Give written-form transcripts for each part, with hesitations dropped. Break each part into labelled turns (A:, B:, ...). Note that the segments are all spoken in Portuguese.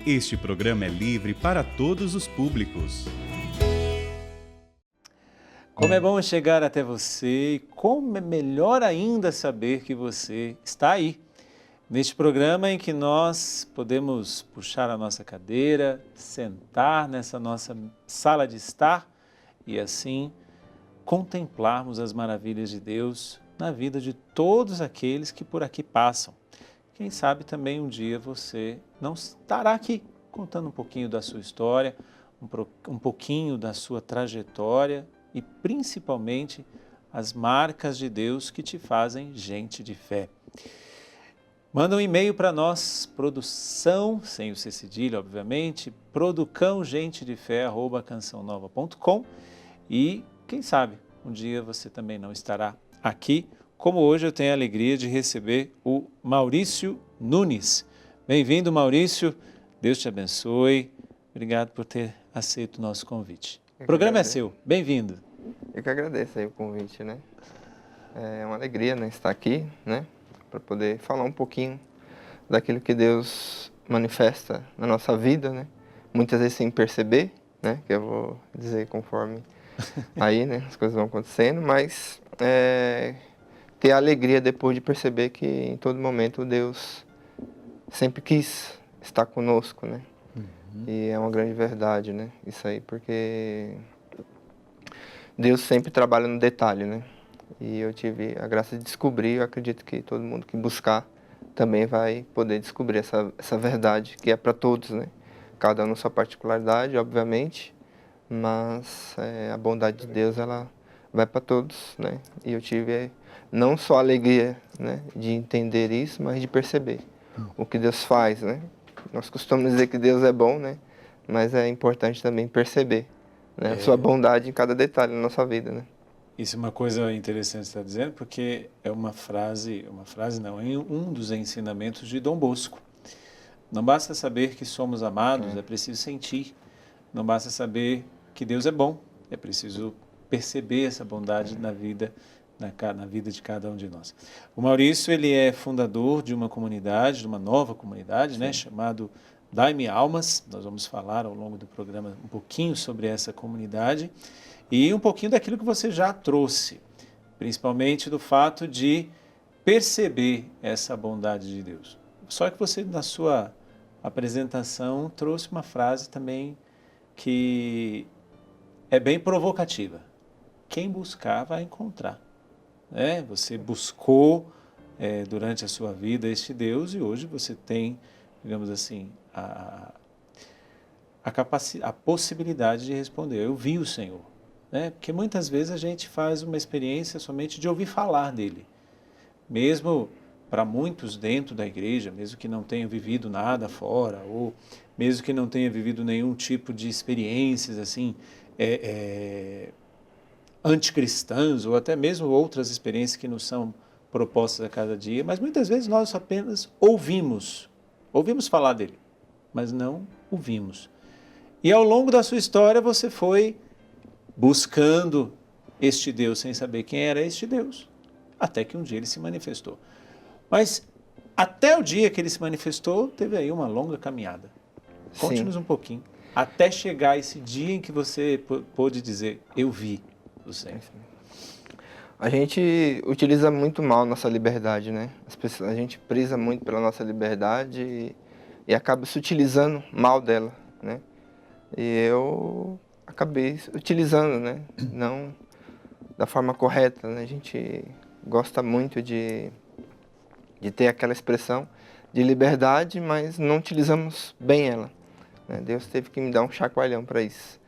A: Este programa é livre para todos os públicos.
B: Como é bom chegar até você e como é melhor ainda saber que você está aí. Neste programa em que nós podemos puxar a nossa cadeira, sentar nessa nossa sala de estar e assim contemplarmos as maravilhas de Deus na vida de todos aqueles que por aqui passam. Quem sabe também um dia você não estará aqui contando um pouquinho da sua história, um pouquinho da sua trajetória e principalmente as marcas de Deus que te fazem gente de fé. Manda um e-mail para nós, produção, sem o C cedilha, obviamente, producãogentedefé@cançãonova.com e quem sabe um dia você também não estará aqui, como hoje eu tenho a alegria de receber o Maurício Nunes. Bem-vindo, Maurício, Deus te abençoe, obrigado por ter aceito o nosso convite. O programa é seu, bem-vindo.
C: Eu que agradeço aí o convite, né? É uma alegria, né, estar aqui, né, para poder falar um pouquinho daquilo que Deus manifesta na nossa vida, né? Muitas vezes sem perceber, né, que eu vou dizer conforme aí, né, as coisas vão acontecendo, mas ter a alegria depois de perceber que em todo momento Deus sempre quis estar conosco, né? E é uma grande verdade, né? Isso aí, porque Deus sempre trabalha no detalhe, né? E eu tive a graça de descobrir, eu acredito que todo mundo que buscar também vai poder descobrir essa verdade que é para todos, né? Cada um na sua particularidade, obviamente, mas a bondade de Deus, ela vai para todos, né? E eu tive não só a alegria, né, de entender isso, mas de perceber o que Deus faz, né? Nós costumamos dizer que Deus é bom, né? Mas é importante também perceber, né, a sua bondade em cada detalhe da nossa vida, né?
B: Isso é uma coisa interessante que você está dizendo, porque é uma frase não, é um dos ensinamentos de Dom Bosco. Não basta saber que somos amados, é preciso sentir. Não basta saber que Deus é bom, é preciso perceber essa bondade na vida de cada um de nós. O Maurício, ele é fundador de uma comunidade, de uma nova comunidade, né, chamado Dai-me Almas. Nós vamos falar ao longo do programa um pouquinho sobre essa comunidade e um pouquinho daquilo que você já trouxe, principalmente do fato de perceber essa bondade de Deus. Só que você, na sua apresentação, trouxe uma frase também que é bem provocativa. Quem buscar vai encontrar. Você buscou durante a sua vida este Deus e hoje você tem, digamos assim, a possibilidade de responder. Eu vi o Senhor. Porque muitas vezes a gente faz uma experiência somente de ouvir falar dele. Mesmo para muitos dentro da igreja, mesmo que não tenham vivido nada fora, ou mesmo que não tenha vivido nenhum tipo de experiências assim, anticristãs, ou até mesmo outras experiências que nos são propostas a cada dia, mas muitas vezes nós apenas ouvimos falar dele, mas não o vimos. E ao longo da sua história você foi buscando este Deus sem saber quem era este Deus, até que um dia ele se manifestou. Mas até o dia que ele se manifestou, teve aí uma longa caminhada. Conte-nos um pouquinho, até chegar esse dia em que você pôde dizer, eu vi o Senhor.
C: A gente utiliza muito mal nossa liberdade, né? A gente preza muito pela nossa liberdade e acaba se utilizando mal dela, né? E eu acabei utilizando, né? Não da forma correta, né? A gente gosta muito de ter aquela expressão de liberdade, mas não utilizamos bem ela, né? Deus teve que me dar um chacoalhão para isso.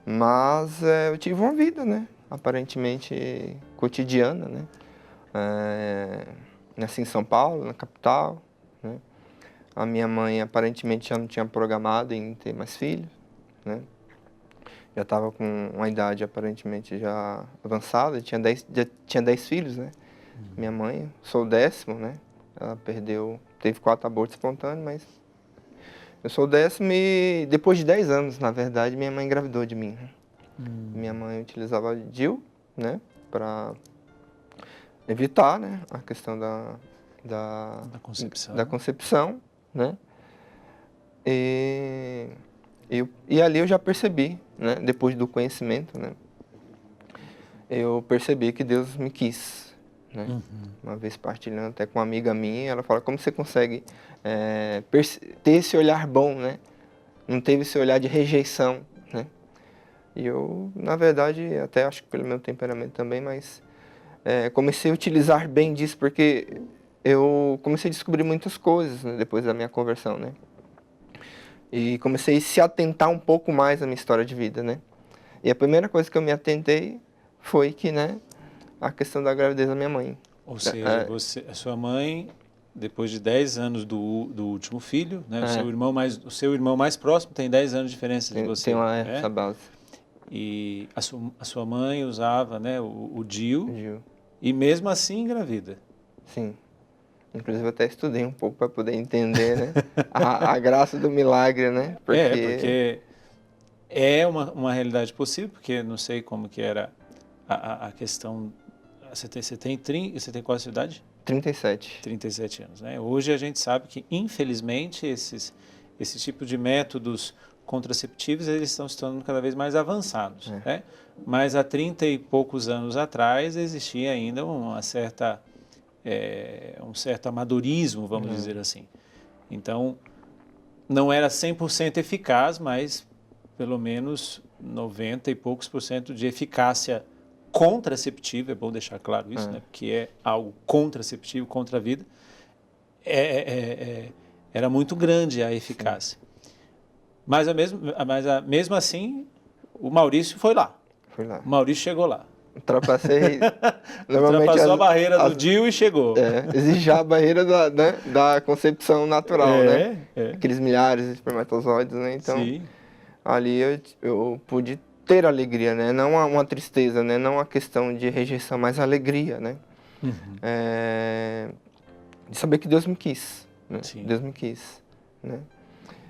C: Mas eu tive uma vida, né? Aparentemente cotidiana, né? Nasci em São Paulo, na capital, né? A minha mãe aparentemente já não tinha programado em ter mais filhos, né? Já estava com uma idade aparentemente já avançada, já tinha 10 filhos, né? Minha mãe, sou o 10º, né? Ela teve 4 abortos espontâneos, mas eu sou o 10º e depois de 10 anos, na verdade, minha mãe engravidou de mim. Minha mãe utilizava DIU, né? Para evitar, né? A questão
B: Da concepção.
C: Da concepção, né? E ali eu já percebi, né? Depois do conhecimento, né? Eu percebi que Deus me quis, né? Uma vez partilhando até com uma amiga minha, ela fala, como você consegue ter esse olhar bom, né? Não teve esse olhar de rejeição, né? E eu, na verdade, até acho que pelo meu temperamento também, mas comecei a utilizar bem disso, porque eu comecei a descobrir muitas coisas, né, depois da minha conversão, né? E comecei a se atentar um pouco mais à minha história de vida, né? E a primeira coisa que eu me atentei foi que, né, a questão da gravidez da minha mãe.
B: Ou seja, a sua mãe, depois de 10 anos do último filho, né, o seu irmão mais próximo tem 10 anos de diferença de você.
C: Tem essa base.
B: E a sua mãe usava, né, o DIU, e mesmo assim engravida.
C: Sim. Inclusive eu até estudei um pouco para poder entender, né, a graça do milagre, né?
B: Porque é uma realidade possível, porque não sei como que era a questão. Você tem qual a sua idade?
C: 37.
B: 37 anos, né? Hoje a gente sabe que, infelizmente, esse tipo de métodos contraceptivos, eles estão se tornando cada vez mais avançados, né? Mas há 30 e poucos anos atrás existia ainda um certo amadorismo, vamos dizer assim. Então, não era 100% eficaz, mas pelo menos 90 e poucos % de eficácia contraceptiva, é bom deixar claro isso, né? Porque é algo contraceptivo, contra a vida, era muito grande a eficácia. Mas mesmo assim, o Maurício foi lá. O Maurício chegou lá.
C: Ultrapassei.
B: Ultrapassou a barreira do DIU e chegou.
C: Exige já a barreira da concepção natural, né? Aqueles milhares de espermatozoides, né? Então, ali eu pude ter alegria, né? Não uma tristeza, né? Não uma questão de rejeição, mas alegria, né? De saber que Deus me quis, né? Deus me quis, né?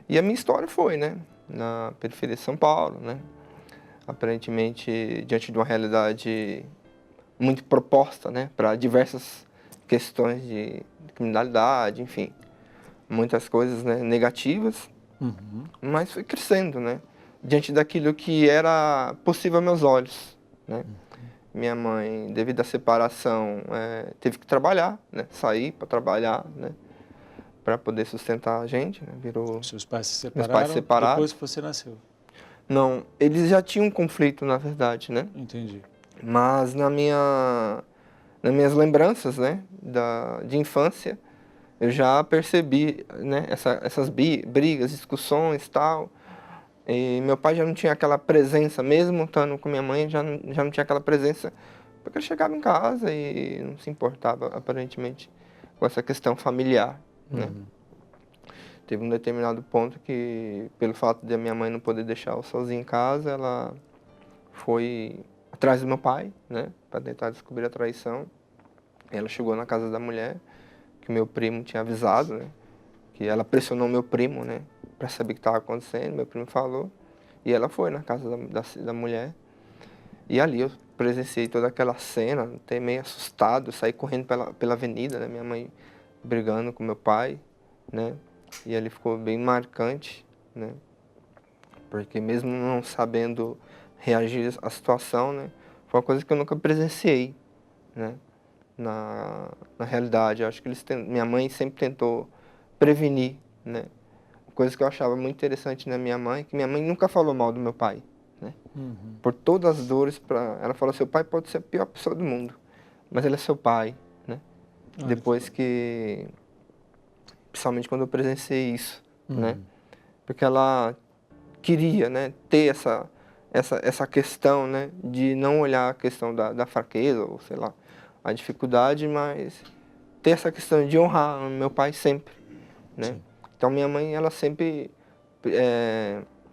C: E a minha história foi, né? Na periferia de São Paulo, né? Aparentemente diante de uma realidade muito proposta, né? Para diversas questões de criminalidade, enfim, muitas coisas, né? Negativas, mas fui crescendo, né? Diante daquilo que era possível aos meus olhos, né? Minha mãe, devido à separação, teve que trabalhar, né? Sair para trabalhar, né? Para poder sustentar a gente, né?
B: Seus pais se
C: separaram
B: depois que você nasceu?
C: Não, eles já tinham um conflito, na verdade, né?
B: Entendi.
C: Mas nas minhas lembranças, né? De infância, eu já percebi, né? Essas brigas, discussões e tal. E meu pai já não tinha aquela presença, mesmo estando com minha mãe, já não tinha aquela presença, porque ele chegava em casa e não se importava, aparentemente, com essa questão familiar, né? Teve um determinado ponto que, pelo fato de a minha mãe não poder deixar eu sozinho em casa, ela foi atrás do meu pai, né? Para tentar descobrir a traição. Ela chegou na casa da mulher, que o meu primo tinha avisado, né? Que ela pressionou meu primo, né? Para saber o que estava acontecendo, meu primo falou. E ela foi na casa da mulher. E ali eu presenciei toda aquela cena, até meio assustado, saí correndo pela avenida, né? Minha mãe brigando com meu pai, né? E ali ficou bem marcante, né? Porque mesmo não sabendo reagir à situação, né? Foi uma coisa que eu nunca presenciei, né? Na realidade, eu acho que minha mãe sempre tentou prevenir, né? Coisa que eu achava muito interessante na minha mãe, que minha mãe nunca falou mal do meu pai, né? Por todas as dores, ela falou, seu pai pode ser a pior pessoa do mundo, mas ele é seu pai, né? Depois que, principalmente quando eu presenciei isso, né? Porque ela queria, né, ter essa questão, né, de não olhar a questão da fraqueza, ou sei lá, a dificuldade, mas ter essa questão de honrar meu pai sempre, né? Então minha mãe, ela sempre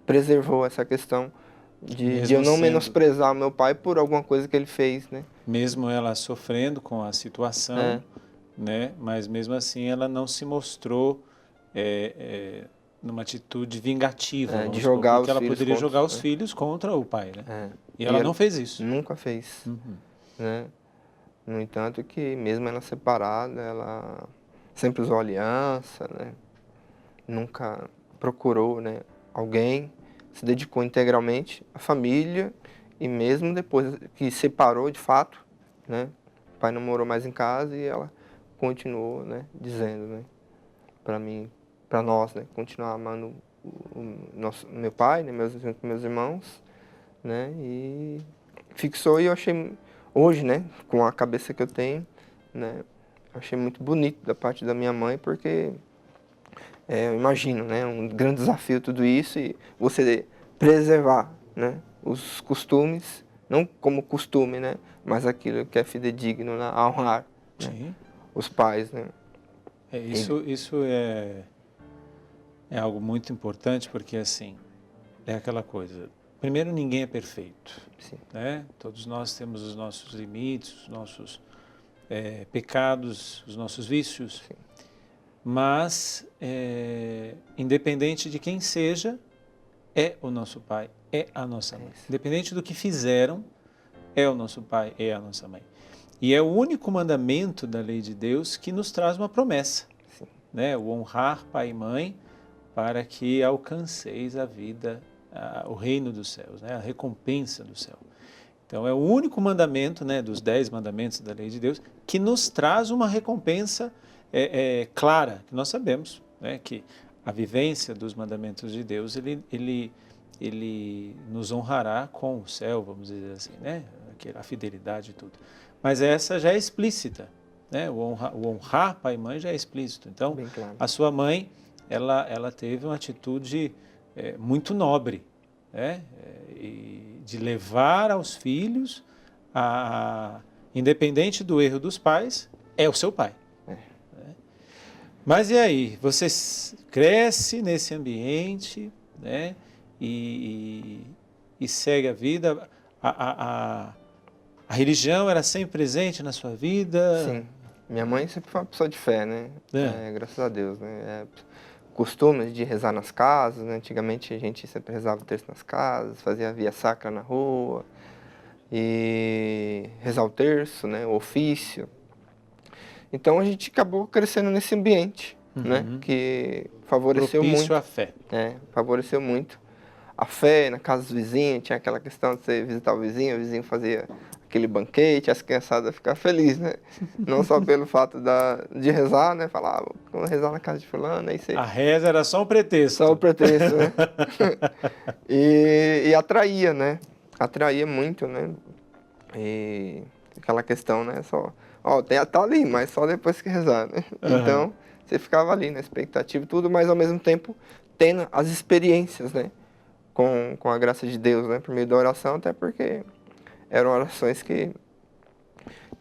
C: preservou essa questão de eu não menosprezar meu pai por alguma coisa que ele fez, né?
B: Mesmo ela sofrendo com a situação, né? Mas mesmo assim ela não se mostrou numa atitude vingativa,
C: de jogar
B: porque ela poderia jogar os filhos contra o pai, né? E ela não fez isso.
C: Nunca fez, né? No entanto que mesmo ela separada, ela sempre usou aliança, né? Nunca procurou, né, alguém, se dedicou integralmente à família e mesmo depois que separou de fato, né, o pai não morou mais em casa e ela continuou, né, dizendo, né, para mim, para nós, né, continuar amando meu pai, né, meus irmãos, né, e fixou. E eu achei hoje, né, com a cabeça que eu tenho, né, eu achei muito bonito da parte da minha mãe, porque eu imagino, né, um grande desafio tudo isso e você preservar, né, os costumes, não como costume, né, mas aquilo que é fidedigno, né, a honrar, né,
B: Sim.
C: os pais, né.
B: Isso é algo muito importante, porque assim, é aquela coisa. Primeiro, ninguém é perfeito,
C: Sim.
B: né? Todos nós temos os nossos limites, os nossos pecados, os nossos vícios.
C: Sim.
B: Mas, independente de quem seja, é o nosso pai, é a nossa mãe. Independente do que fizeram, é o nosso pai, é a nossa mãe. E é o único mandamento da lei de Deus que nos traz uma promessa,
C: Sim.
B: né? O honrar pai e mãe para que alcanceis a vida, o reino dos céus, né? A recompensa do céu. Então, é o único mandamento, né, dos 10 mandamentos da lei de Deus que nos traz uma recompensa clara, que nós sabemos, né, que a vivência dos mandamentos de Deus, ele nos honrará com o céu, vamos dizer assim, né, a fidelidade e tudo. Mas essa já é explícita, né, o honrar pai e mãe já é explícito. Então,
C: Bem claro.
B: a sua mãe, ela teve uma atitude muito nobre, né, de levar aos filhos, independente do erro dos pais, é o seu pai. Mas e aí? Você cresce nesse ambiente, né, e segue a vida. A religião era sempre presente na sua vida?
C: Sim. Minha mãe sempre foi uma pessoa de fé, né?
B: É.
C: Graças a Deus, né? Costume de rezar nas casas, né? Antigamente a gente sempre rezava o terço nas casas, fazia via sacra na rua e rezar o terço, né? O ofício. Então a gente acabou crescendo nesse ambiente, né? Que favoreceu
B: Propício
C: muito.
B: à fé.
C: Favoreceu muito a fé na casa dos vizinhos. Tinha aquela questão de você visitar o vizinho fazia aquele banquete, as criançadas ficavam felizes, né? Não só pelo fato de rezar, né? Falar, vamos rezar na casa de fulano, aí você...
B: A reza era só um pretexto.
C: Só o pretexto, né? e atraía, né? Atraía muito, né? E aquela questão, né? Só, tá ali, mas só depois que rezar, né? Então, você ficava ali na expectativa e tudo, mas ao mesmo tempo tendo as experiências, né? Com a graça de Deus, né? Por meio da oração, até porque eram orações que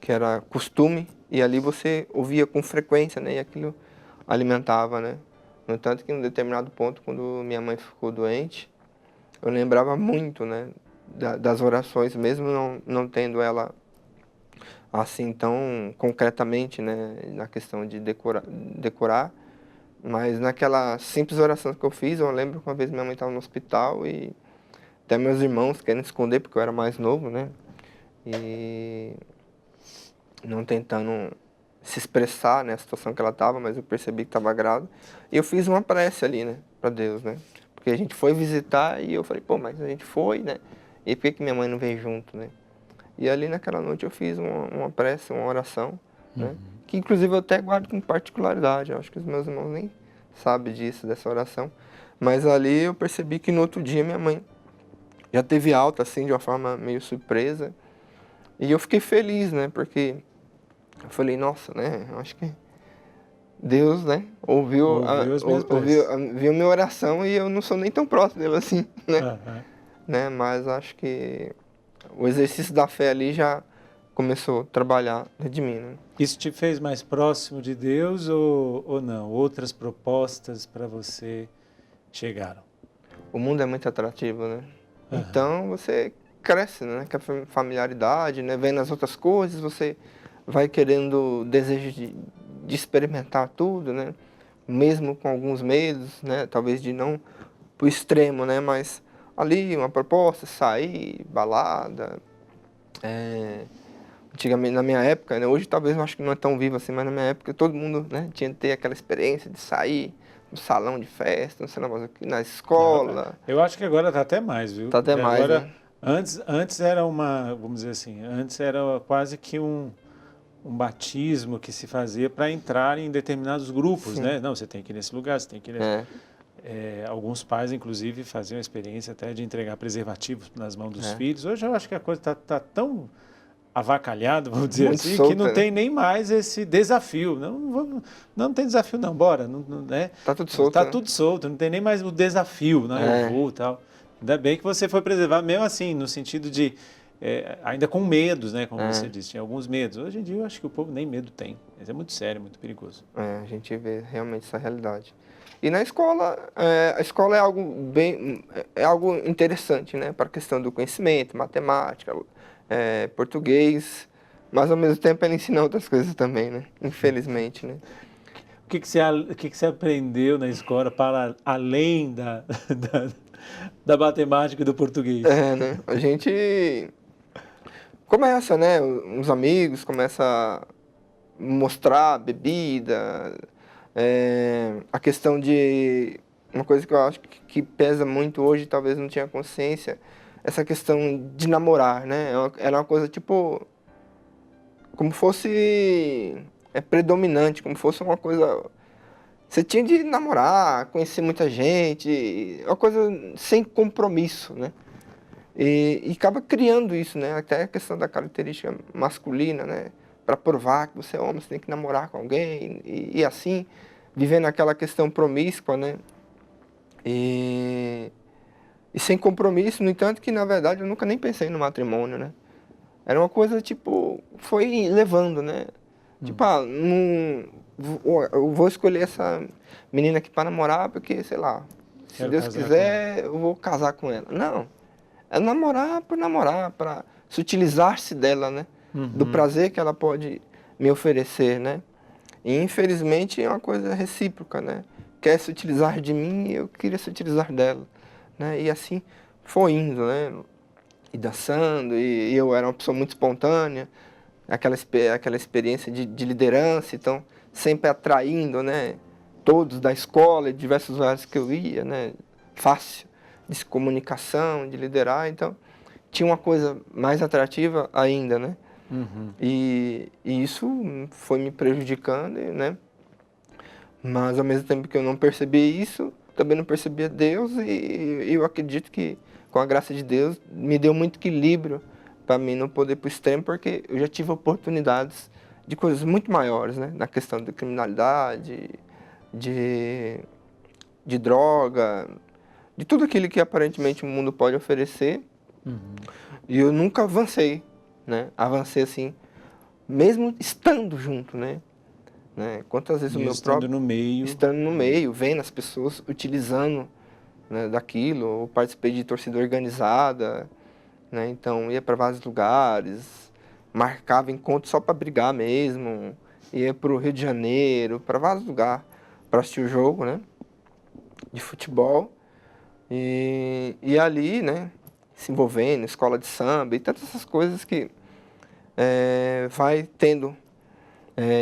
C: era costume, e ali você ouvia com frequência, né? E aquilo alimentava, né? No entanto que em um determinado ponto, quando minha mãe ficou doente, eu lembrava muito, né? Das orações, mesmo não tendo ela assim tão concretamente, né? Na questão de decorar, mas naquela simples oração que eu fiz, eu lembro que uma vez minha mãe estava no hospital e até meus irmãos querendo esconder, porque eu era mais novo, né? E não tentando se expressar, né, a situação que ela estava, mas eu percebi que estava grávida. E eu fiz uma prece ali, né, para Deus, né? Porque a gente foi visitar e eu falei, pô, mas a gente foi, né? E por que minha mãe não veio junto, né? E ali naquela noite eu fiz uma prece, uma oração, né? Que inclusive eu até guardo com particularidade. Eu acho que os meus irmãos nem sabem disso, dessa oração. Mas ali eu percebi que no outro dia minha mãe já teve alta, assim, de uma forma meio surpresa. E eu fiquei feliz, né? Porque eu falei, nossa, né? Eu acho que Deus, né? Ouviu minha oração e eu não sou nem tão próximo dele assim, né? Né? Mas acho que o exercício da fé ali já começou a trabalhar dentro de mim, né?
B: Isso te fez mais próximo de Deus ou não? Outras propostas para você chegaram?
C: O mundo é muito atrativo, né? Então você cresce, né? Com a familiaridade, né? Vendo as outras coisas, você vai querendo desejo de experimentar tudo, né? Mesmo com alguns medos, né? Talvez de não pro extremo, né? Mas ali uma proposta, sair, balada, antigamente, na minha época, né, hoje talvez eu acho que não é tão vivo assim, mas na minha época todo mundo, né, tinha que ter aquela experiência de sair no salão de festa, não sei lá, na escola.
B: Eu acho que agora está até mais, viu?
C: Tá até
B: Porque
C: mais,
B: agora,
C: né?
B: antes era uma, vamos dizer assim, antes era quase que um batismo que se fazia para entrar em determinados grupos,
C: Sim.
B: né? Não, você tem que ir nesse lugar, você tem que ir nesse... alguns pais, inclusive, faziam a experiência até de entregar preservativos nas mãos dos filhos. Hoje eu acho que a coisa está tão avacalhada, vamos dizer
C: Muito
B: assim,
C: solta,
B: que não
C: né?
B: tem nem mais esse desafio. Não tem desafio não, bora. Né?
C: Tá tudo solto.
B: Tá
C: né?
B: tudo solto, não tem nem mais o desafio, né? Eu vou e tal. Ainda bem que você foi preservar, mesmo assim, no sentido de, ainda com medos, né? Como você disse, tinha alguns medos. Hoje em dia eu acho que o povo nem medo tem. Mas é muito sério, muito perigoso.
C: A gente vê realmente essa realidade. E na escola, a escola é algo interessante, né? Para a questão do conhecimento, matemática, português, mas ao mesmo tempo ela ensina outras coisas também, né? Infelizmente, né?
B: O que você aprendeu na escola para além da matemática e do português?
C: Né? A gente começa, né? Uns amigos começam a mostrar bebida, a questão de... Uma coisa que eu acho que pesa muito hoje, talvez não tinha consciência, essa questão de namorar, né? Era uma coisa tipo... Como fosse predominante, como fosse uma coisa... Você tinha de namorar, conhecer muita gente, uma coisa sem compromisso, né? E acaba criando isso, né? Até a questão da característica masculina, né? Para provar que você é homem, você tem que namorar com alguém, e assim, vivendo aquela questão promíscua, né? E sem compromisso, no entanto, que na verdade eu nunca nem pensei no matrimônio, né? Era uma coisa, tipo, foi levando, né? Tipo, eu vou escolher essa menina aqui para namorar porque, sei lá, se
B: Quero
C: Deus
B: casar
C: quiser, eu vou casar com ela. Não, é namorar, para se utilizar-se dela, né? Do prazer que ela pode me oferecer, né? E infelizmente é uma coisa recíproca, né? Quer se utilizar de mim e eu queria se utilizar dela, né? E assim foi indo, né? E dançando, e eu era uma pessoa muito espontânea, aquela experiência de liderança, então sempre atraindo, né? Todos da escola, de diversos lugares que eu ia, né? Fácil de comunicação, de liderar, então tinha uma coisa mais atrativa ainda, né? E isso foi me prejudicando, né? Mas ao mesmo tempo que eu não percebi isso, também não percebia Deus, e eu acredito que com a graça de Deus me deu muito equilíbrio para mim não poder ir para o extremo, porque eu já tive oportunidades de coisas muito maiores, né? Na questão da criminalidade, de droga, de tudo aquilo que aparentemente o mundo pode oferecer. E eu nunca avancei, né? Avancei assim, mesmo estando junto, né? Quantas vezes o meu próprio... Estando no meio, vendo as pessoas utilizando, né, daquilo, ou participei de torcida organizada, né? Então ia para vários lugares, marcava encontros só para brigar mesmo, ia para o Rio de Janeiro, para vários lugares, para assistir o jogo, né? De futebol. E ali, né? Se envolvendo, escola de samba e tantas essas coisas que vai tendo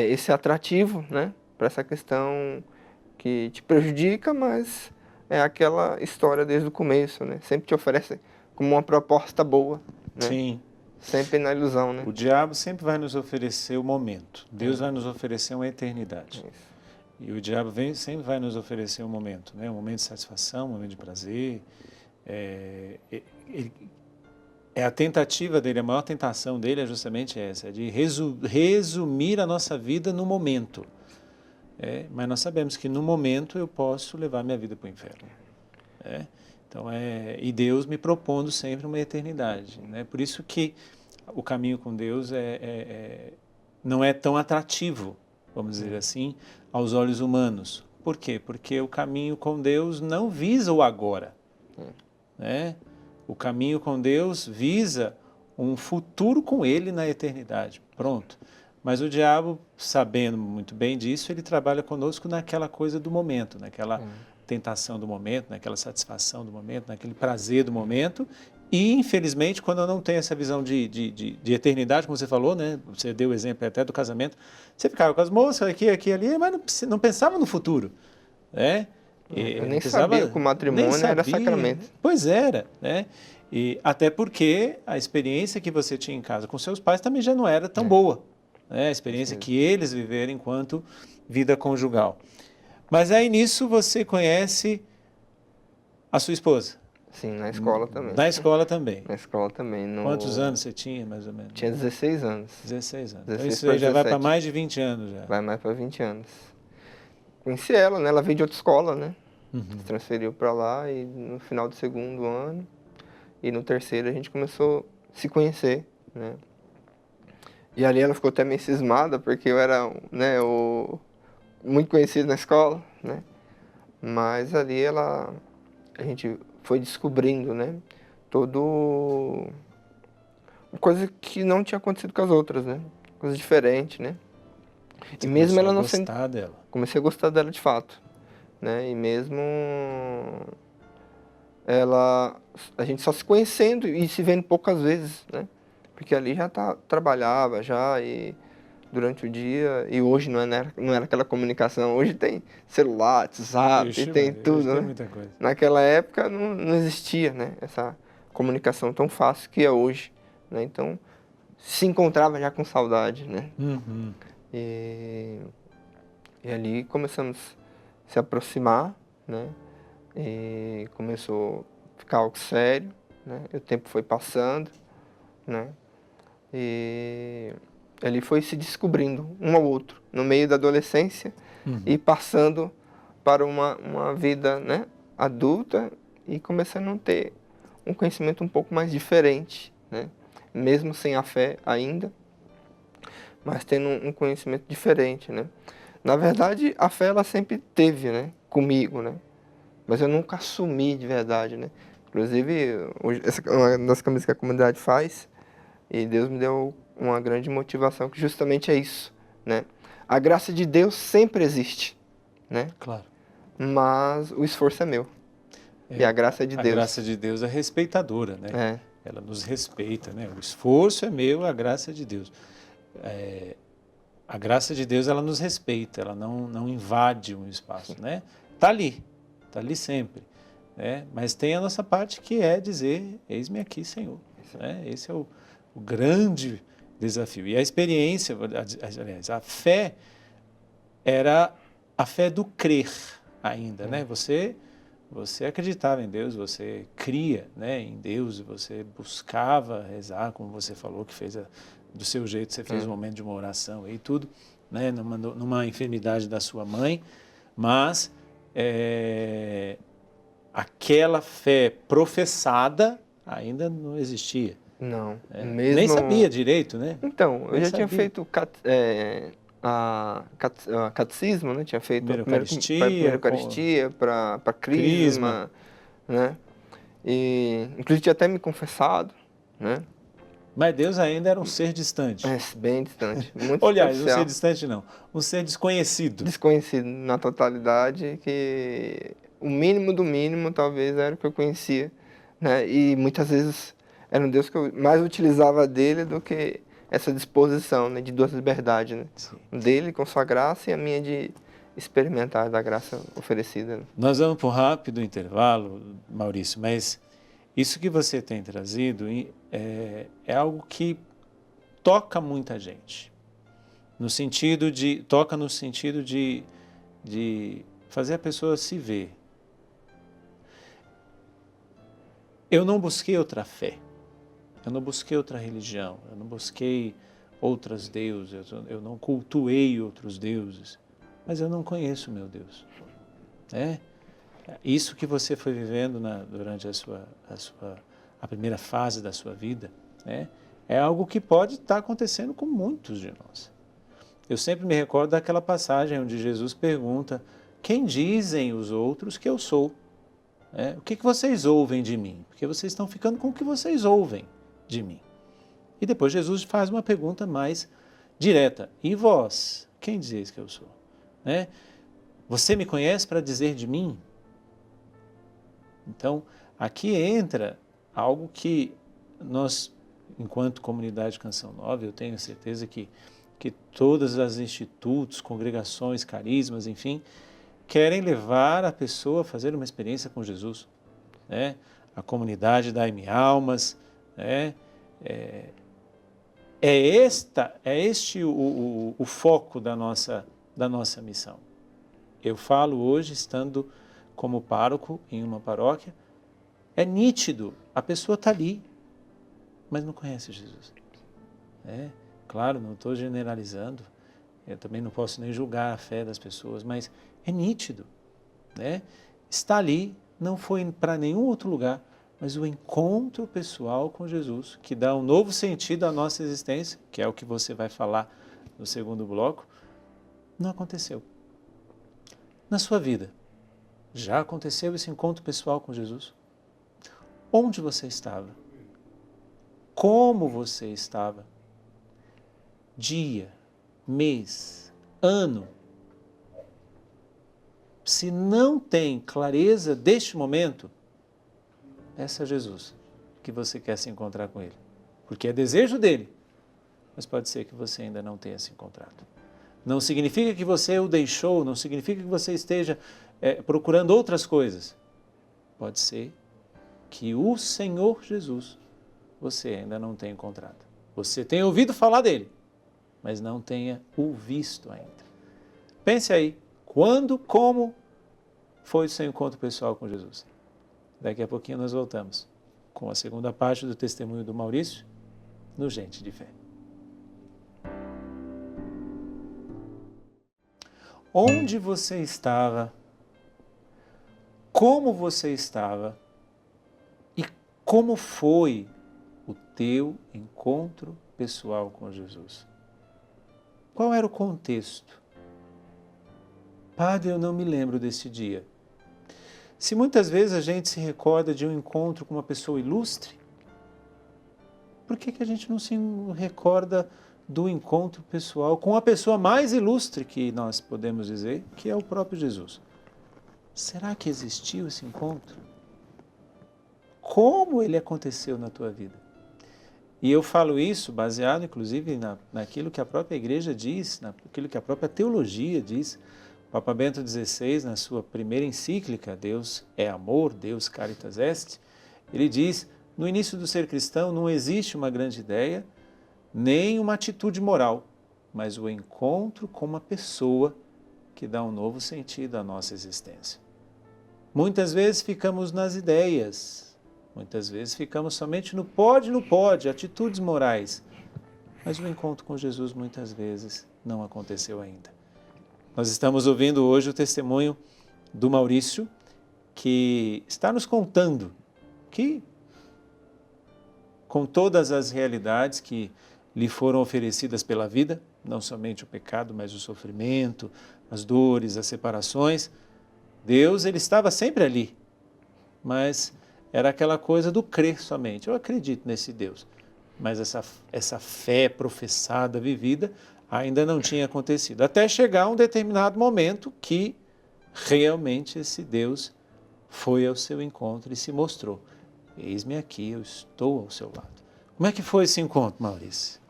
C: esse atrativo, né? Para essa questão que te prejudica, mas é aquela história desde o começo, né? Sempre te oferece como uma proposta boa, né?
B: Sim.
C: Sempre na ilusão, né?
B: O diabo sempre vai nos oferecer o momento. Deus vai nos oferecer uma eternidade.
C: Isso.
B: E o diabo sempre vai nos oferecer um momento, né? Um momento de satisfação, um momento de prazer. A tentativa dele, a maior tentação dele é justamente essa, de resumir a nossa vida no momento. Mas nós sabemos que no momento eu posso levar minha vida para o inferno. Então, e Deus me propondo sempre uma eternidade, né? Por isso que o caminho com Deus não é tão atrativo, vamos dizer assim, aos olhos humanos. Por quê? Porque o caminho com Deus não visa o agora, né? O caminho com Deus visa um futuro com Ele na eternidade. Pronto. Mas o diabo, sabendo muito bem disso, ele trabalha conosco naquela coisa do momento, naquela tentação do momento, naquela satisfação do momento, naquele prazer do momento, E, infelizmente, quando eu não tenho essa visão de eternidade, como você falou, né? Você deu o exemplo até do casamento, você ficava com as moças aqui, aqui, ali, mas não pensava no futuro, né?
C: Eu nem sabia que o matrimônio era sacramento.
B: Pois era, né? E até porque a experiência que você tinha em casa com seus pais também já não era tão boa, né? A experiência que eles viveram enquanto vida conjugal. Mas aí nisso você conhece a sua esposa.
C: Sim, na escola também.
B: Na escola também.
C: Na escola também.
B: Quantos anos você tinha, mais ou menos?
C: Tinha 16 anos.
B: 16 anos.
C: 16
B: Então isso aí já vai para mais de 20 anos já.
C: Vai mais para 20 anos. Conheci ela, né? Ela veio de outra escola, né? Se transferiu para lá e no final do segundo ano e no terceiro a gente começou a se conhecer, né? E ali ela ficou até meio cismada porque eu era, né, muito conhecido na escola, né? Mas ali a gente foi descobrindo, né? Coisa que não tinha acontecido com as outras, né? Coisa diferente, né?
B: Você
C: e mesmo ela não
B: sendo... dela.
C: Comecei a gostar dela de fato, né? E mesmo a gente só se conhecendo e se vendo poucas vezes, né? Porque ali já trabalhava já e durante o dia, e hoje não era aquela comunicação, hoje tem celular, WhatsApp, tem tudo, né?
B: Tem muita coisa.
C: Naquela época não existia, né? Essa comunicação tão fácil que é hoje, né? Então, se encontrava já com saudade, né? E ali começamos a se aproximar, né? E começou a ficar algo sério, né? E o tempo foi passando, né? E ali foi se descobrindo um ao outro, no meio da adolescência e passando para uma vida, né, adulta e começando a ter um conhecimento um pouco mais diferente, né? Mesmo sem a fé ainda, mas tendo um conhecimento diferente, né? Na verdade, a fé ela sempre teve, né, comigo, né? Mas eu nunca assumi de verdade, né? Inclusive, hoje, essa é uma das camisas que a comunidade faz, e Deus me deu uma grande motivação, que justamente é isso, né? A graça de Deus sempre existe, né?
B: Claro.
C: Mas o esforço é meu. E a graça é de Deus.
B: A graça de Deus é respeitadora, né?
C: É.
B: Ela nos respeita, né? O esforço é meu, a graça é de Deus. A graça de Deus, ela nos respeita, ela não invade um espaço, né? Tá ali sempre, né? Mas tem a nossa parte que é dizer, eis-me aqui, Senhor. Né? Esse é o grande desafio. E a experiência, aliás, a fé era a fé do crer ainda, né? Você acreditava em Deus, você cria, né, em Deus, você buscava rezar, como você falou, que fez do seu jeito, você fez um momento de uma oração e tudo, né, numa enfermidade da sua mãe, mas aquela fé professada ainda não existia.
C: Não.
B: Nem sabia direito, né?
C: Então, eu já tinha feito catecismo, né? Tinha feito a primeira Eucaristia, para Crisma, né? E, inclusive, tinha até me confessado, né?
B: Mas Deus ainda era um ser distante.
C: Bem distante. Muito
B: Aliás, um ser distante não, um ser desconhecido.
C: Desconhecido na totalidade, que o mínimo do mínimo talvez era o que eu conhecia, né? E muitas vezes era um Deus que eu mais utilizava dele do que essa disposição, né, de duas liberdades, né? Sim. Dele com sua graça e a minha de experimentar da graça oferecida. Né?
B: Nós vamos para um rápido intervalo, Maurício, mas isso que você tem trazido é algo que toca muita gente, toca no sentido de fazer a pessoa se ver. Eu não busquei outra fé. Eu não busquei outra religião, eu não busquei outros deuses, eu não cultuei outros deuses, mas eu não conheço o meu Deus. Isso que você foi vivendo durante a primeira fase da sua vida, é algo que pode estar acontecendo com muitos de nós. Eu sempre me recordo daquela passagem onde Jesus pergunta, quem dizem os outros que eu sou? O que vocês ouvem de mim? Porque vocês estão ficando com o que vocês ouvem de mim. E depois Jesus faz uma pergunta mais direta. E vós, quem dizeis que eu sou? Você me conhece para dizer de mim? Então, aqui entra algo que nós, enquanto comunidade Canção Nova, eu tenho certeza que todas as institutos, congregações, carismas, enfim, querem levar a pessoa a fazer uma experiência com Jesus, né? A comunidade da M Almas, né? É este o foco da nossa missão. Eu falo hoje, estando como pároco em uma paróquia, é nítido, a pessoa está ali, mas não conhece Jesus. Claro, não estou generalizando, eu também não posso nem julgar a fé das pessoas, mas é nítido, né? Está ali, não foi para nenhum outro lugar, mas o encontro pessoal com Jesus, que dá um novo sentido à nossa existência, que é o que você vai falar no segundo bloco, não aconteceu. Na sua vida, já aconteceu esse encontro pessoal com Jesus? Onde você estava? Como você estava? Dia, mês, ano. Se não tem clareza deste momento, peça a Jesus que você quer se encontrar com Ele. Porque é desejo dele, mas pode ser que você ainda não tenha se encontrado. Não significa que você o deixou, não significa que você esteja procurando outras coisas. Pode ser que o Senhor Jesus você ainda não tenha encontrado. Você tenha ouvido falar dele, mas não tenha o visto ainda. Pense aí, quando, como foi o seu encontro pessoal com Jesus? Daqui a pouquinho nós voltamos com a segunda parte do testemunho do Maurício no Gente de Fé. Onde você estava? Como você estava? E como foi o teu encontro pessoal com Jesus? Qual era o contexto? Padre, eu não me lembro desse dia. Se muitas vezes a gente se recorda de um encontro com uma pessoa ilustre, por que a gente não se recorda do encontro pessoal com a pessoa mais ilustre que nós podemos dizer, que é o próprio Jesus? Será que existiu esse encontro? Como ele aconteceu na tua vida? E eu falo isso baseado, inclusive, naquilo que a própria igreja diz, naquilo que a própria teologia diz. Papa Bento XVI, na sua primeira encíclica, Deus é amor, Deus caritas est, ele diz, no início do ser cristão não existe uma grande ideia, nem uma atitude moral, mas o encontro com uma pessoa que dá um novo sentido à nossa existência. Muitas vezes ficamos nas ideias, muitas vezes ficamos somente no pode, atitudes morais, mas o encontro com Jesus muitas vezes não aconteceu ainda. Nós estamos ouvindo hoje o testemunho do Maurício, que está nos contando que, com todas as realidades que lhe foram oferecidas pela vida, não somente o pecado, mas o sofrimento, as dores, as separações, Deus, ele estava sempre ali, mas era aquela coisa do crer somente. Eu acredito nesse Deus, mas essa fé professada, vivida, ainda não tinha acontecido, até chegar um determinado momento que realmente esse Deus foi ao seu encontro e se mostrou. Eis-me aqui, eu estou ao seu lado. Como é que foi esse encontro, Maurício?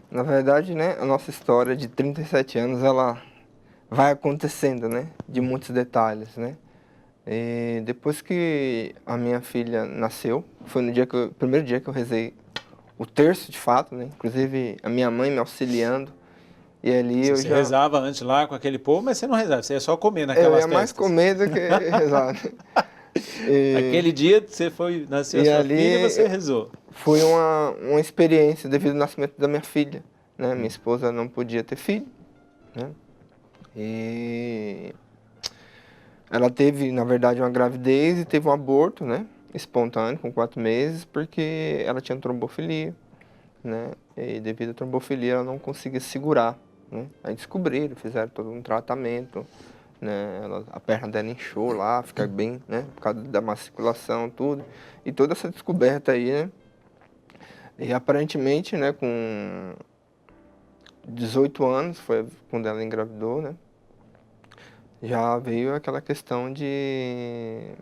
C: Na verdade, né, a nossa história de 37 anos, ela vai acontecendo, né, de muitos detalhes, né. E depois que a minha filha nasceu, foi no primeiro dia que eu rezei o terço, de fato, né? Inclusive a minha mãe me auxiliando. E ali
B: você rezava antes lá com aquele povo, mas você não rezava, você ia só comer naquelas festas.
C: Eu ia mais comer do que rezar.
B: Aquele dia nasceu a sua filha e você rezou.
C: Foi uma experiência devido ao nascimento da minha filha, né? Minha esposa não podia ter filho, né? E ela teve, na verdade, uma gravidez e teve um aborto, né? Espontâneo, com 4 meses, porque ela tinha trombofilia, né? E devido à trombofilia ela não conseguia segurar, né? Aí descobriram, fizeram todo um tratamento, né? A perna dela inchou lá, fica bem, né? Por causa da má circulação, tudo. E toda essa descoberta aí, né? E aparentemente, né, com 18 anos, foi quando ela engravidou, né? Já veio aquela questão de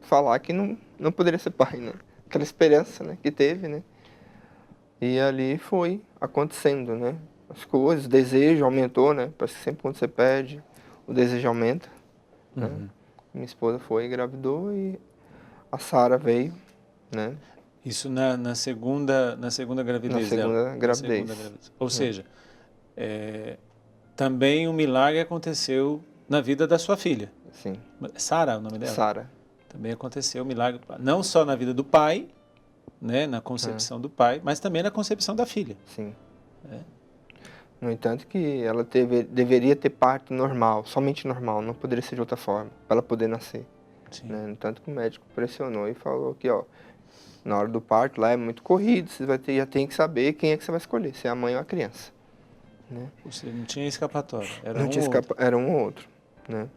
C: falar que não não poderia ser pai, né? Aquela esperança, né, que teve, né? E ali foi acontecendo, né? As coisas, o desejo aumentou, né? Parece que sempre quando você pede, o desejo aumenta, né? Minha esposa foi, engravidou e a Sara veio, né?
B: Isso na segunda gravidez
C: Na
B: dela?
C: segunda gravidez.
B: Na segunda gravidez. Ou seja, também um milagre aconteceu na vida da sua filha.
C: Sim.
B: Sara é o nome dela?
C: Sara.
B: Também aconteceu um milagre, não só na vida do pai, né, na concepção do pai, mas também na concepção da filha.
C: Sim.
B: É.
C: No entanto que ela deveria ter parto normal, somente normal, não poderia ser de outra forma, para ela poder nascer.
B: Sim.
C: Né? No entanto que o médico pressionou e falou que, ó, na hora do parto lá é muito corrido, você já tem que saber quem é que você vai escolher, se é a mãe ou a criança. Né?
B: Você não tinha escapatória, era
C: Não
B: um
C: tinha
B: ou outro.
C: era um ou outro. Né?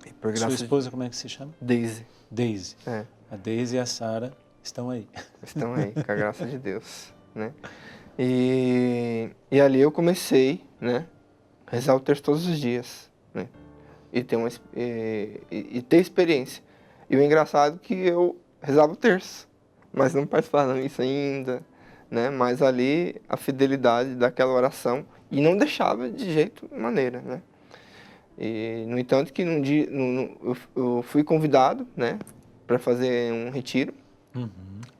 C: E por
B: Sua
C: graça
B: esposa, como é que se chama?
C: Daisy.
B: Daisy.
C: É,
B: A Daisy e a Sara estão aí.
C: estão aí, com a graça de Deus. Né? E ali eu comecei, né, a rezar o terço todos os dias, né, e ter experiência. E o engraçado é que eu rezava o terço, mas não participava da missa ainda, né, mas ali a fidelidade daquela oração e não deixava de jeito maneira, né. E, no entanto, que num dia eu fui convidado, né, para fazer um retiro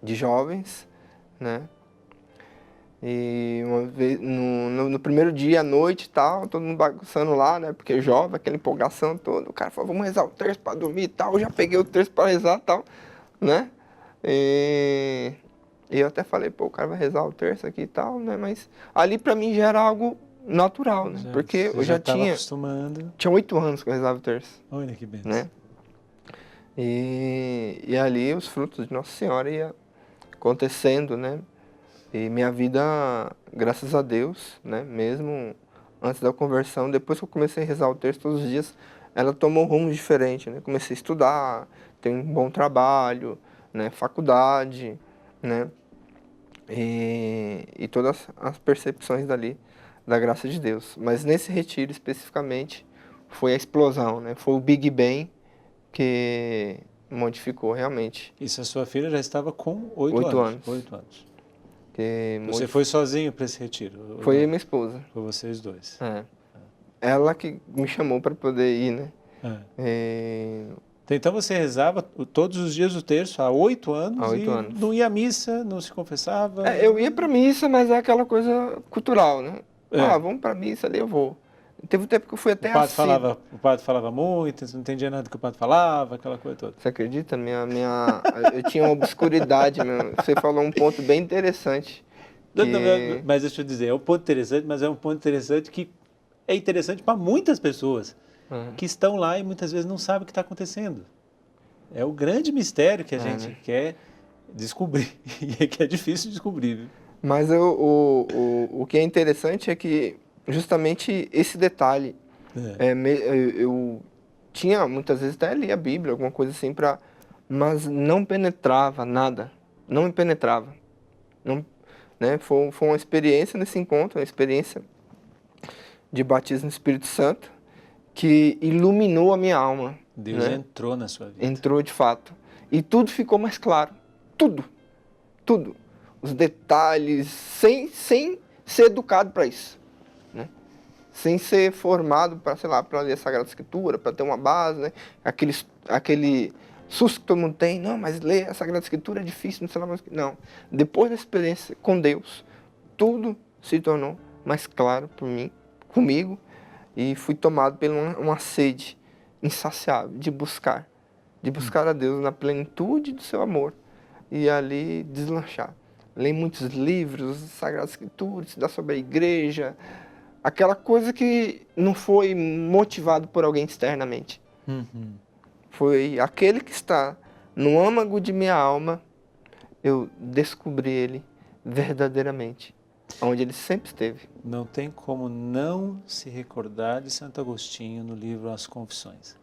C: de jovens, né. E uma vez, no primeiro dia à noite e tal, todo mundo bagunçando lá, né? Porque jovem, aquela empolgação toda. O cara falou, vamos rezar o terço para dormir e tal. Eu já peguei o terço para rezar e tal, né? E eu até falei, pô, o cara vai rezar o terço aqui e tal, né? Mas ali para mim já era algo natural, né? Porque eu já tinha
B: acostumando.
C: Tinha 8 anos que eu rezava o terço.
B: Olha que bênção.
C: Né? E ali os frutos de Nossa Senhora ia acontecendo, né? E minha vida, graças a Deus, né, mesmo antes da conversão, depois que eu comecei a rezar o terço todos os dias, ela tomou um rumo diferente, né? Comecei a estudar, ter um bom trabalho, né, faculdade, né? E todas as percepções dali da graça de Deus. Mas nesse retiro especificamente foi a explosão, né? Foi o Big Bang que modificou realmente.
B: Isso, a sua filha já estava com 8
C: 8
B: anos.
C: anos.
B: 8 anos.
C: Você
B: foi sozinho para esse retiro?
C: Foi eu e minha esposa.
B: Foi vocês dois.
C: É. Ela que me chamou para poder ir, né?
B: Então você rezava todos os dias o terço há 8 anos
C: Há 8
B: e
C: anos.
B: não ia à missa, não se confessava?
C: Eu ia para missa, mas é aquela coisa cultural, né? Vamos para missa, ali eu vou. Teve um tempo que eu fui até
B: o padre falava muito, você não entendia nada do que o padre falava, aquela coisa toda.
C: Você acredita? Eu tinha uma obscuridade, você falou um ponto bem interessante.
B: Mas deixa eu dizer, é um ponto interessante, mas é um ponto interessante que é interessante para muitas pessoas que estão lá e muitas vezes não sabem o que está acontecendo. É o grande mistério que a gente quer descobrir e que é difícil descobrir. Viu?
C: Mas o que é interessante é que justamente esse detalhe, eu tinha muitas vezes até lia a Bíblia, alguma coisa assim, mas não penetrava nada, não me penetrava. Não, né? Foi uma experiência nesse encontro, uma experiência de batismo no Espírito Santo que iluminou a minha alma.
B: Deus
C: né?
B: entrou na sua vida.
C: Entrou de fato. E tudo ficou mais claro. Tudo. Os detalhes, sem ser educado para isso. Né? Sem ser formado para, sei lá, para ler a Sagrada Escritura, para ter uma base, né? Aquele susto que todo mundo tem, não, mas ler a Sagrada Escritura é difícil, não sei lá mais o que. Não. Depois da experiência com Deus, tudo se tornou mais claro por mim, comigo, e fui tomado por uma sede insaciável de buscar a Deus na plenitude do seu amor e ali deslanchar. Leio muitos livros, Sagrada Escritura, estudar sobre a igreja, aquela coisa que não foi motivado por alguém externamente. Foi aquele que está no âmago de minha alma, eu descobri ele verdadeiramente, onde ele sempre esteve.
B: Não tem como não se recordar de Santo Agostinho no livro As Confissões.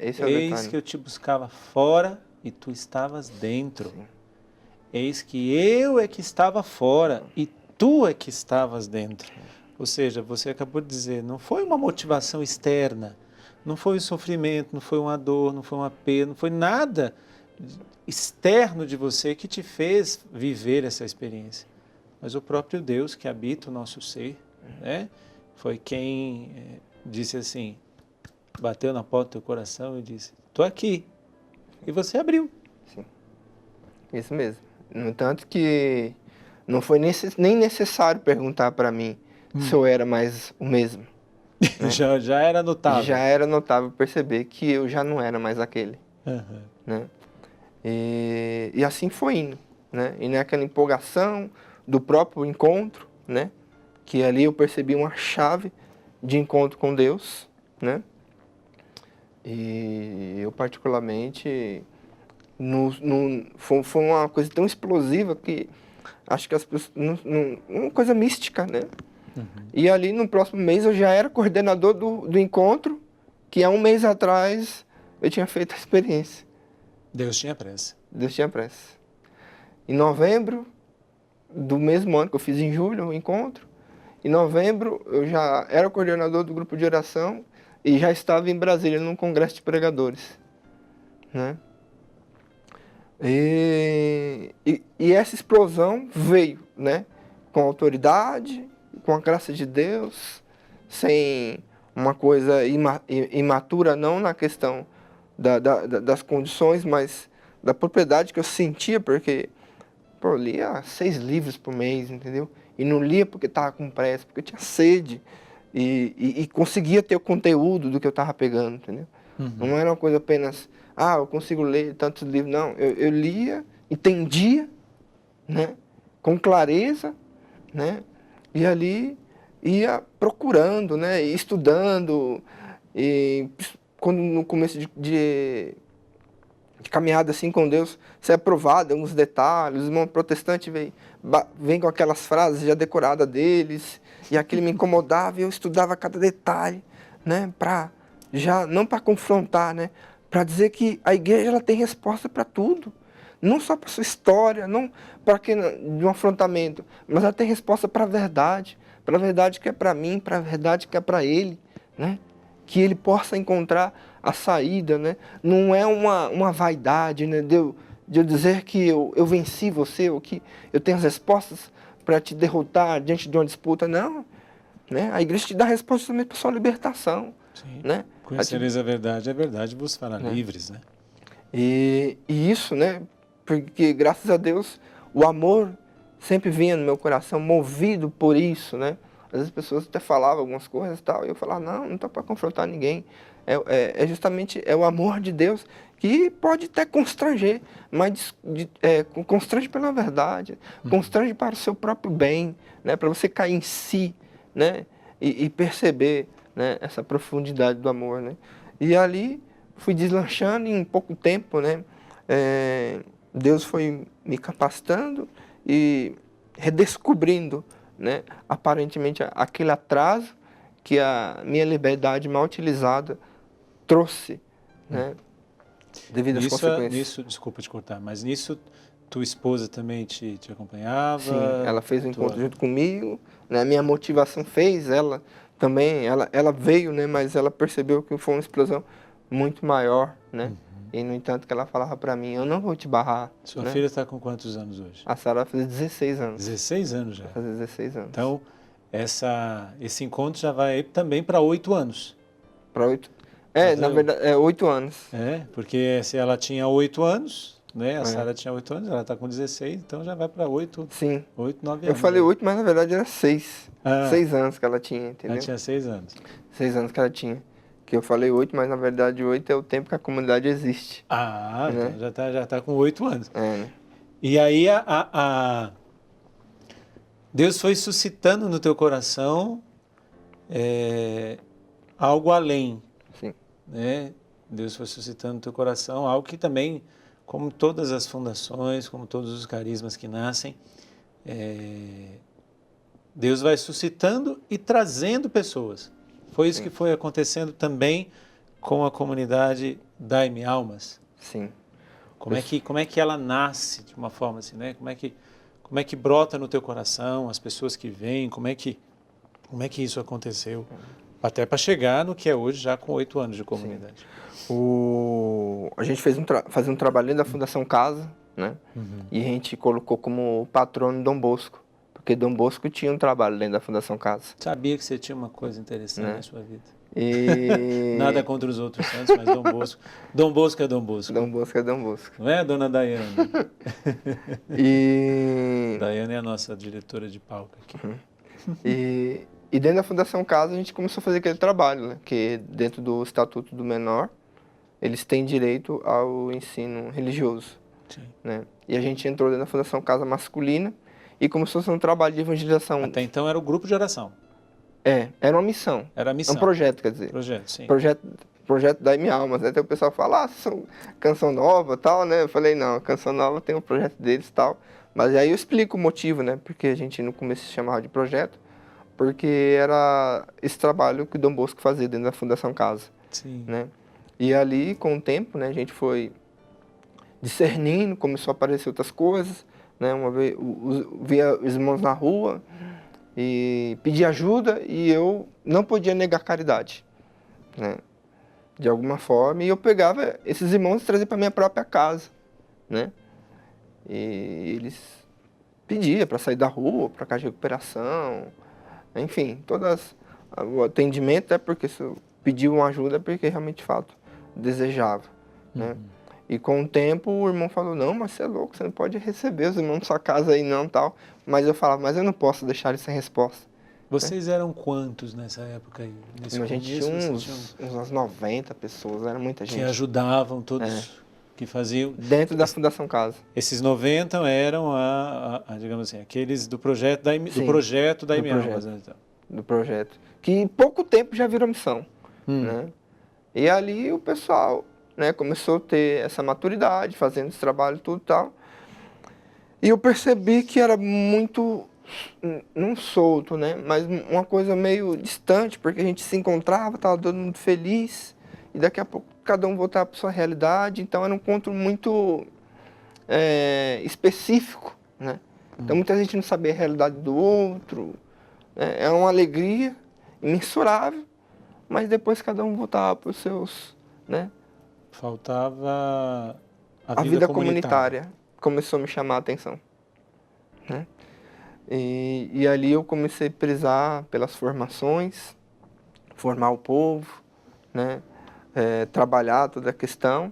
C: Esse é o
B: Eis
C: detalhe.
B: que eu te buscava fora e tu estavas dentro.
C: Sim.
B: Eis que eu é que estava fora e tu é que estavas dentro. Ou seja, você acabou de dizer, não foi uma motivação externa, não foi um sofrimento, não foi uma dor, não foi uma perda, não foi nada externo de você que te fez viver essa experiência, mas o próprio Deus que habita o nosso ser, né? Foi quem disse assim, bateu na porta do teu coração e disse, estou aqui. E você abriu.
C: Sim, isso mesmo. No entanto que não foi nem necessário perguntar para mim se eu era mais o mesmo. Né?
B: já era notável.
C: Já era notável perceber que eu já não era mais aquele.
B: Uhum.
C: Né? E assim foi indo. Né? E naquela empolgação do próprio encontro, né? Que ali eu percebi uma chave de encontro com Deus. Né? E eu particularmente... foi uma coisa tão explosiva que acho que as pessoas... uma coisa mística, né?
B: Uhum.
C: E ali no próximo mês eu já era coordenador do encontro, que há um mês atrás eu tinha feito a experiência.
B: Deus tinha pressa.
C: Deus tinha pressa. Em novembro do mesmo ano, que eu fiz em julho o encontro, em novembro eu já era coordenador do grupo de oração e já estava em Brasília num congresso de pregadores. Né? E essa explosão veio, né? Com autoridade, com a graça de Deus, sem uma coisa imatura, não na questão das condições, mas da propriedade que eu sentia, porque eu lia 6 livros por mês, entendeu? E não lia porque estava com pressa, porque eu tinha sede e conseguia ter o conteúdo do que eu estava pegando, entendeu? Uhum. Não era uma coisa apenas, eu consigo ler tantos livros, não. Eu lia, entendia, né? Com clareza, né? E ali ia procurando, né? Estudando. E quando no começo de caminhada assim com Deus, você é provado alguns detalhes. Os irmãos protestantes vêm com aquelas frases já decoradas deles. E aquilo me incomodava e eu estudava cada detalhe, né? Não para confrontar, né? Para dizer que a igreja ela tem resposta para tudo. Não só para sua história, não para de um afrontamento, mas ela tem resposta para a verdade que é para mim, para a verdade que é para ele, né? Que ele possa encontrar a saída, né? Não é uma vaidade, né? De eu dizer que eu venci você, ou que eu tenho as respostas para te derrotar diante de uma disputa, não. Né? A igreja te dá resposta também para sua libertação.
B: Sim.
C: Né?
B: Conhecereis a verdade vos fará livres, né?
C: E isso, né? Porque graças a Deus o amor sempre vinha no meu coração, movido por isso, né? Às vezes as pessoas até falavam algumas coisas e tal, e eu falava, não estou para confrontar ninguém. É justamente o amor de Deus que pode até constranger, mas constrange pela verdade, constrange para o seu próprio bem, né? Para você cair em si, né? E perceber, né? Essa profundidade do amor, né? E ali fui deslanchando em pouco tempo, né? Deus foi me capacitando e redescobrindo, né? Aparentemente aquele atraso que a minha liberdade mal utilizada trouxe, né? Devido às consequências.
B: Nisso, desculpa te cortar, mas nisso tua esposa também te acompanhava?
C: Sim, ela fez o encontro junto comigo, né? Minha motivação fez, ela também, ela veio, né? Mas ela percebeu que foi uma explosão muito maior, né? E, no entanto, que ela falava para mim, eu não vou te barrar.
B: Sua
C: né?
B: filha está com quantos anos hoje?
C: A Sara vai fazer 16 anos.
B: 16 anos já?
C: Vai fazer 16 anos.
B: Então, esse encontro já vai também para 8 anos.
C: Para 8? Na verdade, 8 anos.
B: Porque se ela tinha 8 anos, né? A Sara tinha 8 anos, ela está com 16, então já vai para 8,
C: Sim.
B: 8, 9 anos.
C: Eu falei 8, mas na verdade era 6. 6 anos que ela tinha, entendeu?
B: Ela tinha 6 anos.
C: 6 anos que ela tinha. Que eu falei 8, mas na verdade 8 é o tempo que a comunidade existe.
B: Né? Então já tá com 8 anos.
C: Né?
B: E aí Deus foi suscitando no teu coração algo além.
C: Sim.
B: Né? Deus foi suscitando no teu coração algo que também, como todas as fundações, como todos os carismas que nascem, Deus vai suscitando e trazendo pessoas. Foi isso que foi acontecendo também com a comunidade Dai-me Almas?
C: Sim.
B: Como é que ela nasce de uma forma assim, né? Como é que brota no teu coração, as pessoas que vêm, como é que isso aconteceu? Até para chegar no que é hoje, já com 8 anos de comunidade.
C: A gente fazia um trabalho dentro da Fundação Casa, né? E a gente colocou como patrono Dom Bosco, porque Dom Bosco tinha um trabalho dentro da Fundação Casa.
B: Sabia que você tinha uma coisa interessante na sua vida.
C: E...
B: Nada contra os outros santos, mas Dom Bosco. Dom Bosco é Dom Bosco.
C: Dom Bosco é Dom Bosco.
B: Não é, dona Daiane?
C: E...
B: Daiane é a nossa diretora de palco aqui.
C: E dentro da Fundação Casa a gente começou a fazer aquele trabalho, né? Que dentro do Estatuto do Menor, eles têm direito ao ensino religioso.
B: Sim.
C: Né? E a gente entrou dentro da Fundação Casa Masculina e começou a fazer um trabalho de evangelização.
B: Até então era o grupo de oração.
C: Era uma missão.
B: Era a missão.
C: É um projeto, quer dizer.
B: Projeto, sim.
C: Projeto da M Almas. Até o pessoal fala, Canção Nova e tal, né? Eu falei, não, a Canção Nova tem um projeto deles e tal. Mas aí eu explico o motivo, né? Porque a gente no começo se chamava de projeto, porque era esse trabalho que o Dom Bosco fazia dentro da Fundação Casa.
B: Sim.
C: Né? E ali, com o tempo, né, a gente foi discernindo, começou a aparecer outras coisas, né? Uma vez via os irmãos na rua e pedia ajuda e eu não podia negar caridade, né? De alguma forma, e eu pegava esses irmãos e trazia para minha própria casa, né? E eles pediam para sair da rua, para casa de recuperação, enfim, o atendimento é porque se eu pedi uma ajuda é porque realmente de fato desejava, né? E com o tempo o irmão falou, não, mas você é louco, você não pode receber os irmãos na sua casa aí não, tal. Mas eu falava, mas eu não posso deixar eles sem resposta.
B: Vocês eram quantos nessa época aí?
C: A gente tinha umas 90 pessoas, era muita gente.
B: Que ajudavam todos, que faziam...
C: Dentro da Fundação Casa.
B: Esses 90 eram, digamos assim, aqueles do projeto da Almas, né? Então.
C: Do projeto. Que em pouco tempo já virou missão, né? E ali o pessoal... né, começou a ter essa maturidade, fazendo esse trabalho tudo e tal. E eu percebi que era muito, não solto, né, mas uma coisa meio distante, porque a gente se encontrava, estava todo mundo feliz, e daqui a pouco cada um voltava para sua realidade, então era um encontro muito específico, né. Então muita gente não sabia a realidade do outro, né, era uma alegria imensurável, mas depois cada um voltava para os seus, né.
B: Faltava
C: a vida comunitária começou a me chamar a atenção, né? E ali eu comecei a prezar pelas formações, formar o povo, né? Trabalhar toda a questão.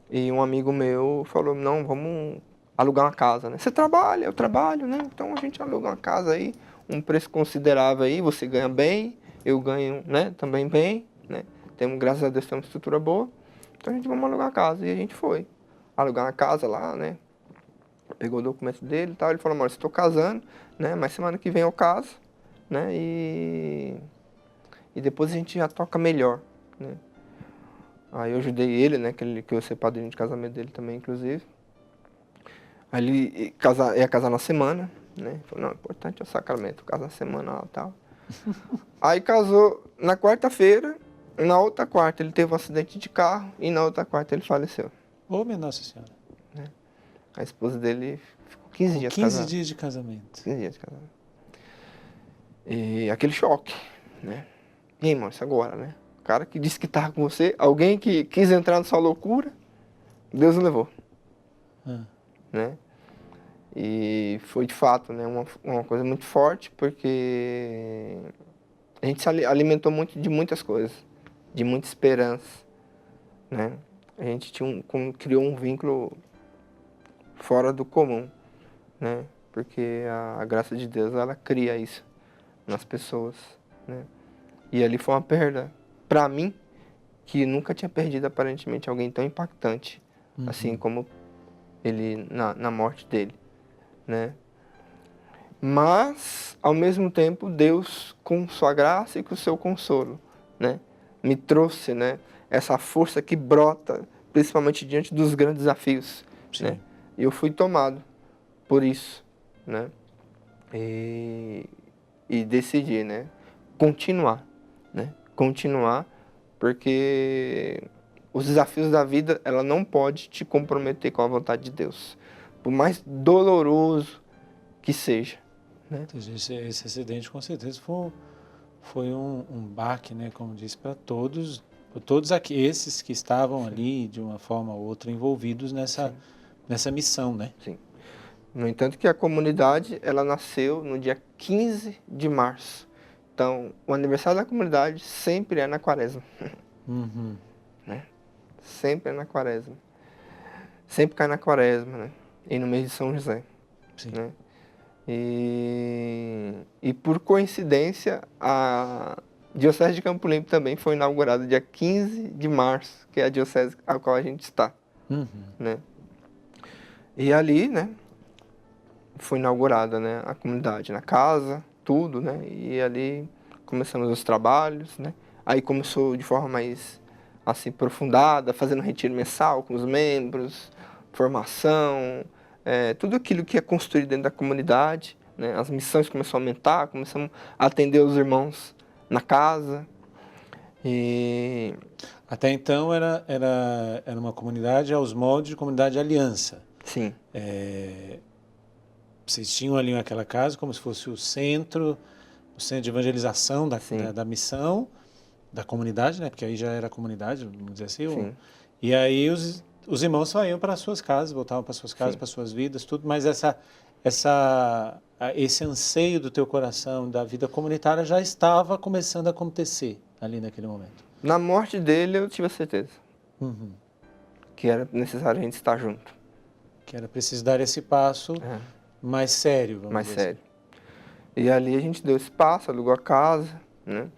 C: E um amigo meu falou, não, vamos alugar uma casa, né? Você trabalha, eu trabalho, né? Então a gente aluga uma casa aí, um preço considerável aí, você ganha bem, eu ganho, né, também bem, né? Graças a Deus, temos uma estrutura boa. Então a gente vamos alugar a casa. E a gente foi alugar uma casa lá, né? Pegou o documento dele e tal. Ele falou, amor, estou casando, né? Mas semana que vem eu caso, né? E depois a gente já toca melhor, né? Aí eu ajudei ele, né? Que eu ser padrinho de casamento dele também, inclusive. Aí ele ia casar na semana, né? Ele falou, não, o importante é o sacramento, casar na semana lá e tal. Aí casou na quarta-feira. Na outra quarta ele teve um acidente de carro e na outra quarta ele faleceu.
B: Ô, minha Nossa Senhora.
C: Né? A esposa dele ficou 15 dias
B: 15 dias de casamento.
C: 15 dias de casamento. E aquele choque, né? E aí, irmão, isso agora, né? O cara que disse que estava com você, alguém que quis entrar na sua loucura, Deus o levou. Né? E foi de fato, né, uma coisa muito forte, porque a gente se alimentou muito de muitas coisas, de muita esperança, né? A gente criou um vínculo fora do comum, né? Porque a graça de Deus, ela cria isso nas pessoas, né? E ali foi uma perda, para mim, que nunca tinha perdido aparentemente alguém tão impactante, assim como ele na morte dele, né? Mas, ao mesmo tempo, Deus, com sua graça e com o seu consolo, né, me trouxe, né, essa força que brota, principalmente diante dos grandes desafios, né? E eu fui tomado por isso, né? E decidi, né, continuar, né? Continuar, porque os desafios da vida, ela não pode te comprometer com a vontade de Deus, por mais doloroso que seja. Né?
B: Esse acidente com certeza foi um baque, né, como disse, para todos esses que estavam ali, de uma forma ou outra, envolvidos nessa missão, né?
C: Sim. No entanto que a comunidade, ela nasceu no dia 15 de março. Então, o aniversário da comunidade sempre é na quaresma.
B: Uhum.
C: Né? Sempre é na quaresma. Sempre cai na quaresma, né? E no mês de São José.
B: Sim.
C: Né? E por coincidência, a Diocese de Campo Limpo também foi inaugurada dia 15 de março, que é a diocese a qual a gente está.
B: Uhum.
C: Né? E ali, né, foi inaugurada, né, a comunidade, na casa, tudo, né? E ali começamos os trabalhos, né? Aí começou de forma mais assim aprofundada, fazendo retiro mensal com os membros, formação, tudo aquilo que é construído dentro da comunidade, né? As missões começaram a aumentar, começamos a atender os irmãos na casa. E
B: Até então era uma comunidade aos moldes de comunidade de aliança.
C: sim,
B: Vocês tinham ali aquela casa como se fosse o centro de evangelização da missão, da comunidade, né? Porque aí já era comunidade, vamos dizer assim.
C: sim.
B: E aí os irmãos só iam para as suas casas, voltavam para as suas casas,
C: Sim.
B: para as suas vidas, tudo. Mas esse anseio do teu coração, da vida comunitária, já estava começando a acontecer ali naquele momento.
C: Na morte dele eu tive a certeza
B: Uhum.
C: que era necessário a gente estar junto.
B: Que era preciso dar esse passo mais sério, vamos
C: Mais
B: dizer assim.
C: sério. E ali a gente deu espaço, alugou a casa, né?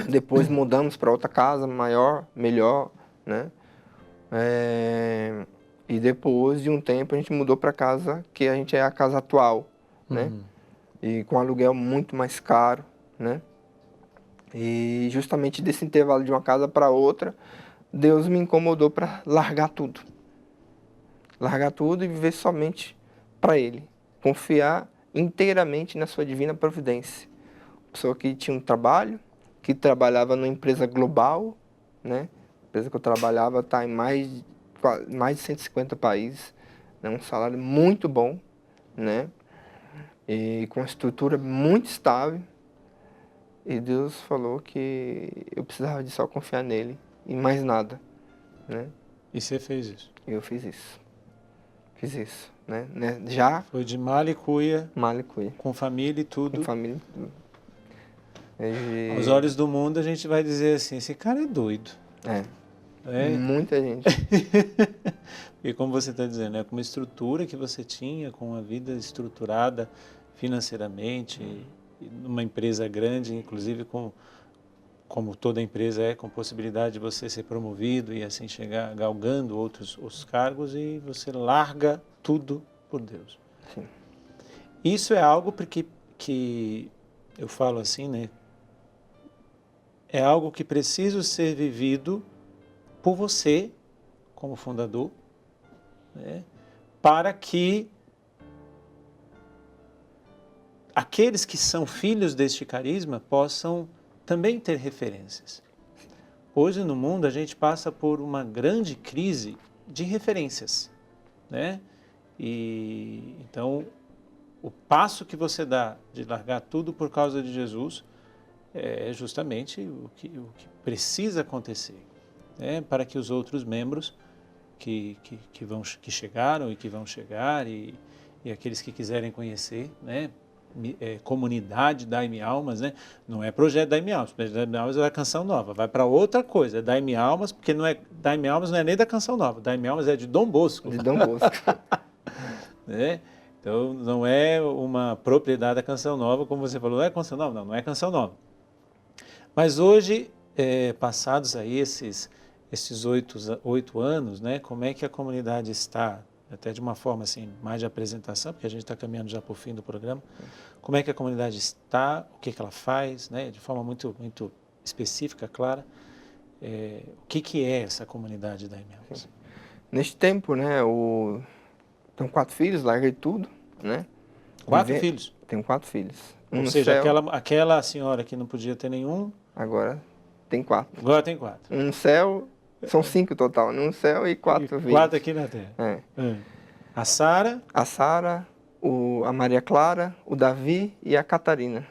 C: Depois mudamos para outra casa maior, melhor, né? E depois de um tempo a gente mudou para a casa que a gente é a casa atual, né?
B: Uhum.
C: E com aluguel muito mais caro, né? E justamente desse intervalo de uma casa para outra, Deus me incomodou para largar tudo. Largar tudo e viver somente para Ele. Confiar inteiramente na sua divina providência. Pessoa que tinha um trabalho, que trabalhava numa empresa global, né? A empresa que eu trabalhava está em mais de 150 países, né? Um salário muito bom, né? E com uma estrutura muito estável. E Deus falou que eu precisava de só confiar nele e mais nada, né?
B: E você fez isso?
C: E eu fiz isso. Fiz isso, né? Já
B: Foi de malicuia,
C: malicuia,
B: com família e tudo.
C: com família.
B: Aos olhos do mundo a gente vai dizer assim, esse cara é doido.
C: Muita gente.
B: E como você está dizendo, né, com uma estrutura que você tinha, com uma vida estruturada financeiramente, numa empresa grande, inclusive como toda empresa com possibilidade de você ser promovido e assim chegar galgando outros cargos, e você larga tudo por Deus.
C: Sim.
B: Isso é algo que eu falo assim, né? É algo que precisa ser vivido por você, como fundador, né? Para que aqueles que são filhos deste carisma possam também ter referências. Hoje no mundo a gente passa por uma grande crise de referências, né? E então o passo que você dá de largar tudo por causa de Jesus é justamente o que precisa acontecer, né? Para que os outros membros que chegaram e que vão chegar e aqueles que quiserem conhecer, né? Comunidade Dai-me Almas, né? Não é projeto Dai-me Almas, projeto Dai-me Almas é da Canção Nova, vai para outra coisa, Dai-me Almas, porque Dai-me Almas não é nem da Canção Nova, Dai-me Almas é de Dom Bosco.
C: De Dom Bosco.
B: Né? Então não é uma propriedade da Canção Nova, como você falou, é Canção Nova? Não é Canção Nova. Mas hoje, passados aí esses 8 anos, né? Como é que a comunidade está? Até de uma forma assim, mais de apresentação, porque a gente está caminhando já para o fim do programa. Como é que a comunidade está, o que ela faz, né? De forma muito, muito específica, clara. O que é essa comunidade da Dai-me-Almas?
C: Neste tempo, né, tenho 4 filhos, larguei tudo, né?
B: 4 filhos?
C: Tenho 4 filhos.
B: Ou seja, aquela senhora que não podia ter nenhum...
C: Agora tem 4.
B: Agora tem 4.
C: Um no céu, são 5 total, um no céu e 4 filhos.
B: 4 aqui na Terra. A Sara.
C: A Sara, a Maria Clara, o Davi e a Catarina.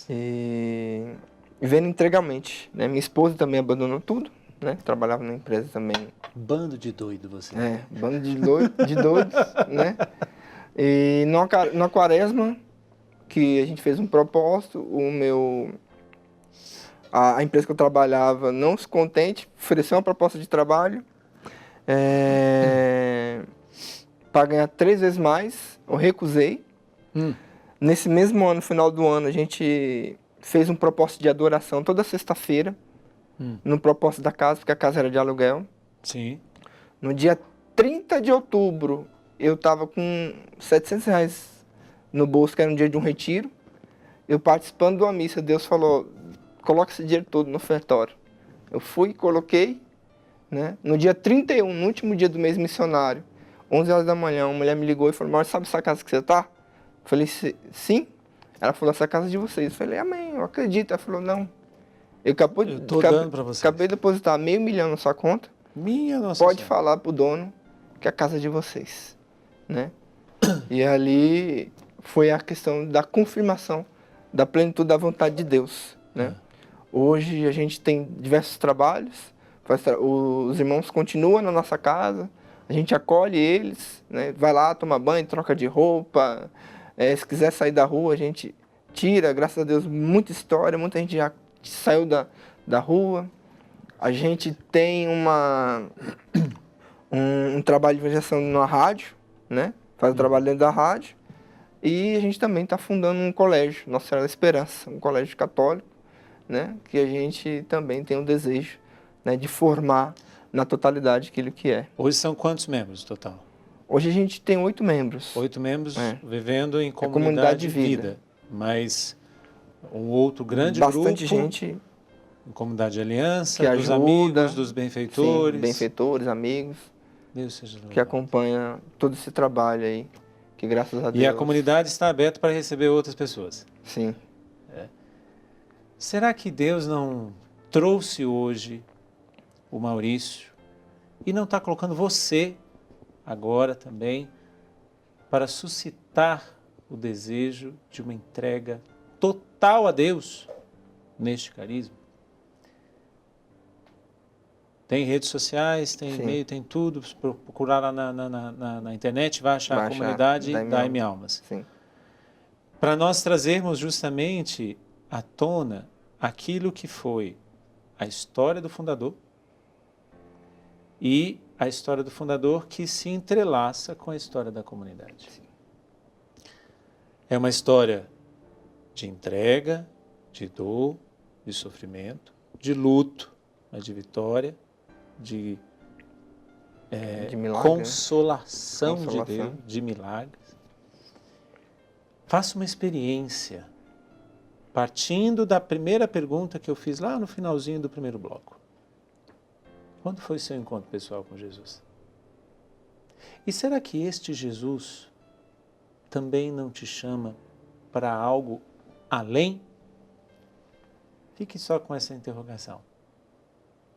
C: E vivendo integralmente, né? Minha esposa também abandonou tudo, né? Trabalhava na empresa também.
B: Bando de doido você.
C: Bando de doidos, né? E na quaresma, que a gente fez um propósito, a empresa que eu trabalhava, não se contente, ofereceu uma proposta de trabalho para ganhar 3 vezes mais, eu recusei. Nesse mesmo ano, no final do ano, a gente fez um propósito de adoração toda sexta-feira, no propósito da casa, porque a casa era de aluguel.
B: Sim.
C: No dia 30 de outubro, eu estava com R$700 no bolso, que era um dia de um retiro. Eu participando de uma missa, Deus falou, coloca esse dinheiro todo no ofertório. Eu fui, coloquei, né? No dia 31, no último dia do mês missionário, 11 horas da manhã, uma mulher me ligou e falou, Mauro, sabe essa casa que você está? Eu falei, sim. Ela falou, essa casa é de vocês. Eu falei, amém, eu acredito. Ela falou, não. Eu
B: tô dando para vocês.
C: Acabei de depositar R$500 mil na sua conta.
B: Minha nossa
C: Pode
B: senhora.
C: falar pro dono que a casa é de vocês, né? E ali foi a questão da confirmação da plenitude da vontade de Deus, né? Hoje a gente tem diversos trabalhos, os irmãos continuam na nossa casa, a gente acolhe eles, né? Vai lá, toma banho, troca de roupa, se quiser sair da rua a gente tira, graças a Deus, muita história, muita gente já saiu da rua. A gente tem um trabalho de evangelização na rádio, né? Faz o trabalho dentro da rádio. E a gente também está fundando um colégio, Nossa Senhora da Esperança, um colégio católico, né? Que a gente também tem o desejo, né, de formar na totalidade aquilo que é.
B: Hoje são quantos membros total?
C: Hoje a gente tem 8 membros.
B: 8 membros vivendo em
C: comunidade
B: comunidade
C: de
B: de vida.
C: vida.
B: Mas um outro grande
C: Bastante
B: grupo,
C: gente
B: em comunidade de aliança,
C: que
B: dos
C: ajuda,
B: amigos, dos benfeitores.
C: sim, benfeitores, amigos,
B: Deus seja louvado.
C: que acompanha todo esse trabalho aí, que graças a Deus...
B: E a comunidade está aberta para receber outras pessoas.
C: Sim.
B: Será que Deus não trouxe hoje o Maurício e não está colocando você agora também para suscitar o desejo de uma entrega total a Deus neste carisma? Tem redes sociais, tem
C: Sim.
B: e-mail, tem tudo. Procurar lá na internet, vai achar a comunidade da M Almas.
C: Sim.
B: Para nós trazermos justamente à tona aquilo que foi a história do fundador e a história do fundador que se entrelaça com a história da comunidade.
C: Sim.
B: É uma história de entrega, de dor, de sofrimento, de luto, mas de vitória, de
C: milagre,
B: consolação,
C: né?
B: de Deus, de milagres. Faça uma experiência, partindo da primeira pergunta que eu fiz lá no finalzinho do primeiro bloco. Quando foi o seu encontro pessoal com Jesus? E será que este Jesus também não te chama para algo além? Fique só com essa interrogação.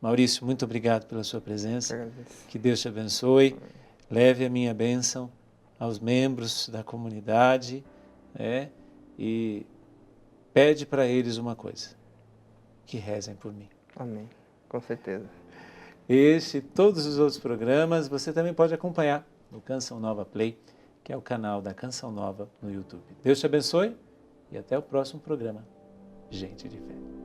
B: Maurício, muito obrigado pela sua presença. Que Deus te abençoe. Leve a minha bênção aos membros da comunidade, e pede para eles uma coisa: que rezem por mim.
C: Amém. Com certeza.
B: Este e todos os outros programas você também pode acompanhar no Canção Nova Play, que é o canal da Canção Nova no YouTube. Deus te abençoe e até o próximo programa. Gente de Fé.